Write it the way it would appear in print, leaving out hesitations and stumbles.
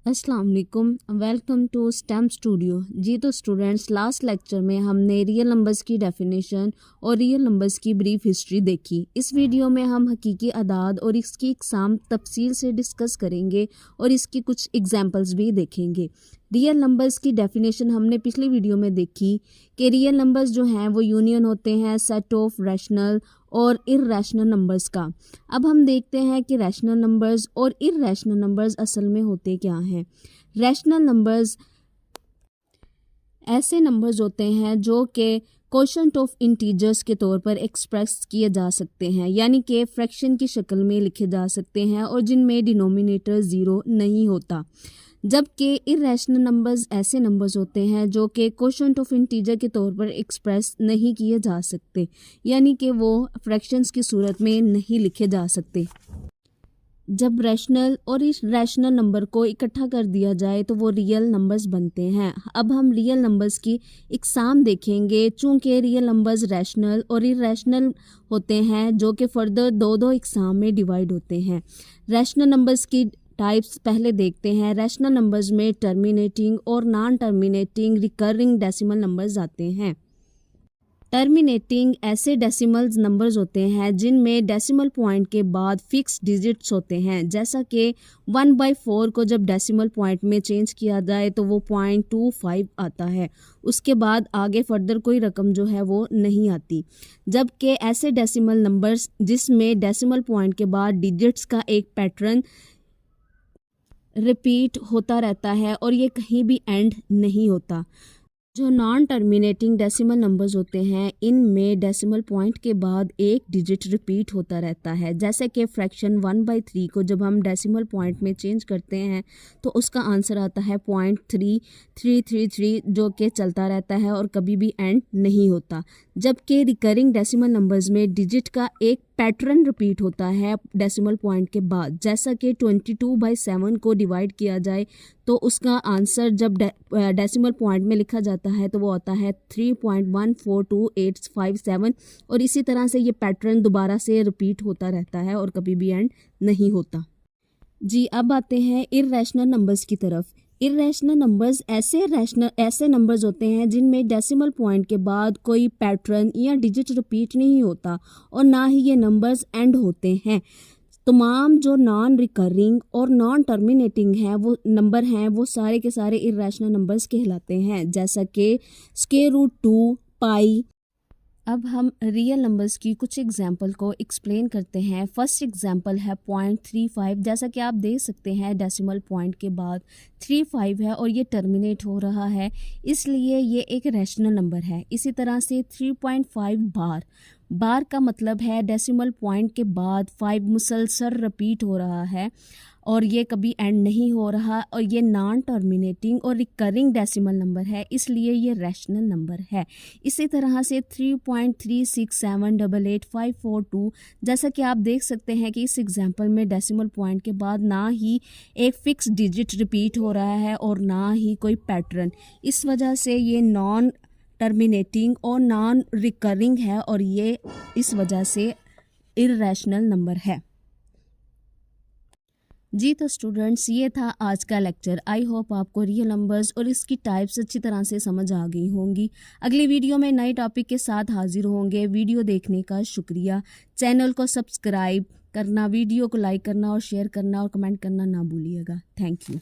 अस्सलाम वालेकुम, welcome to stem studio. जी तो स्टूडेंट्स, लास्ट लेक्चर में हमने रियल नंबर्स की डेफिनेशन और रियल नंबर्स की ब्रीफ हिस्ट्री देखी। इस वीडियो में हम हकीकी अदाद और इसकी इकसाम तफसील से डिस्कस करेंगे और इसकी कुछ एग्जांपल्स भी देखेंगे। रियल नंबर्स की डेफिनेशन हमने पिछली वीडियो में देखी कि रियल नंबर्स जो हैं वो यूनियन होते हैं सेट ऑफ रैशनल और इर्रेशनल नंबर्स का। अब हम देखते हैं कि रैशनल नंबर्स और इर्रेशनल नंबर्स असल में होते क्या हैं। रैशनल नंबर्स ऐसे नंबर्स होते हैं जो कि कोशेंट ऑफ इंटीजर्स के तौर पर एक्सप्रेस किए जा सकते हैं, यानी कि फ्रैक्शन की शक्ल में लिखे जा सकते हैं और जिनमें डिनोमिनेटर ज़ीरो नहीं होता। जबकि इर्रेशनल नंबर्स ऐसे नंबर्स होते हैं जो कि कोशेंट ऑफ इंटीजर के तौर पर एक्सप्रेस नहीं किए जा सकते, यानी कि वो फ्रैक्शंस की सूरत में नहीं लिखे जा सकते। जब रैशनल और इस रैशनल नंबर को इकट्ठा कर दिया जाए तो वो रियल नंबर्स बनते हैं। अब हम रियल नंबर्स की इकसाम देखेंगे। चूँकि रियल नंबर्स रैशनल और इर्रेशनल होते हैं जो कि फर्दर दो इकसाम में डिवाइड होते हैं। रैशनल नंबर्स की टाइप्स पहले देखते हैं। रैशनल नंबर्स में टर्मिनेटिंग और non terminating recurring decimal numbers आते हैं। टर्मिनेटिंग ऐसे डेसिमल्स नंबर्स होते हैं जिनमें डेसिमल पॉइंट के बाद फिक्स डिजिट्स होते हैं, जैसा कि 1/4 को जब डेसिमल पॉइंट में चेंज किया जाए तो वो 0.25 आता है। उसके बाद आगे फर्दर कोई रकम जो है वो नहीं आती। जबकि ऐसे डेसिमल नंबर्स जिसमें डेसिमल पॉइंट के बाद डिजिट्स का एक पैटर्न रिपीट होता रहता है और ये कहीं भी एंड नहीं होता। जो नॉन टर्मिनेटिंग डेसिमल नंबर्स होते हैं इनमें डेसिमल पॉइंट के बाद एक डिजिट रिपीट होता रहता है, जैसे कि फ्रैक्शन 1/3 को जब हम डेसिमल पॉइंट में चेंज करते हैं तो उसका आंसर आता है 0.3333 जो कि चलता रहता है और कभी भी एंड नहीं होता। जबकि रिकरिंग डेसिमल नंबर्स में डिजिट का एक पैटर्न रिपीट होता है डेसिमल पॉइंट के बाद, जैसा कि 22/7 को डिवाइड किया जाए तो उसका आंसर जब डेसिमल पॉइंट में लिखा जाता है तो वो आता है 3.142857 और इसी तरह से ये पैटर्न दोबारा से रिपीट होता रहता है और कभी भी एंड नहीं होता। जी अब आते हैं इर्रेशनल नंबर्स की तरफ। इर्रेशनल नंबर्स ऐसे नंबर्स होते हैं जिनमें डेसिमल पॉइंट के बाद कोई पैटर्न या डिजिट रिपीट नहीं होता और ना ही ये नंबर्स एंड होते हैं। तमाम जो नॉन रिकरिंग और नॉन टर्मिनेटिंग है वो नंबर हैं वो सारे के सारे इर्रेशनल नंबर्स कहलाते हैं, जैसा कि √2, पाई। अब हम रियल नंबर्स की कुछ एग्जांपल को एक्सप्लेन करते हैं। फर्स्ट एग्जांपल है 0.35। जैसा कि आप देख सकते हैं डेसिमल पॉइंट के बाद 35 है और ये टर्मिनेट हो रहा है, इसलिए ये एक रैशनल नंबर है। इसी तरह से 3.5 बार का मतलब है डेसिमल पॉइंट के बाद 5 मुसलसल रिपीट हो रहा है और ये कभी एंड नहीं हो रहा और ये नॉन टर्मिनेटिंग और रिकरिंग डेसिमल नंबर है, इसलिए ये रैशनल नंबर है। इसी तरह से 3.36788542, जैसा कि आप देख सकते हैं कि इस एग्जांपल में डेसिमल पॉइंट के बाद ना ही एक फिक्स डिजिट रिपीट हो रहा है और ना ही कोई पैटर्न, इस वजह से ये नॉन टर्मिनेटिंग और नॉन रिकरिंग है और ये इस वजह से इर्रेशनल नंबर है। जी तो स्टूडेंट्स, ये था आज का लेक्चर। आई होप आपको रियल नंबर्स और इसकी टाइप्स अच्छी तरह से समझ आ गई होंगी। अगली वीडियो में नए टॉपिक के साथ हाजिर होंगे। वीडियो देखने का शुक्रिया। चैनल को सब्सक्राइब करना, वीडियो को लाइक करना और शेयर करना और कमेंट करना ना भूलिएगा। Thank you.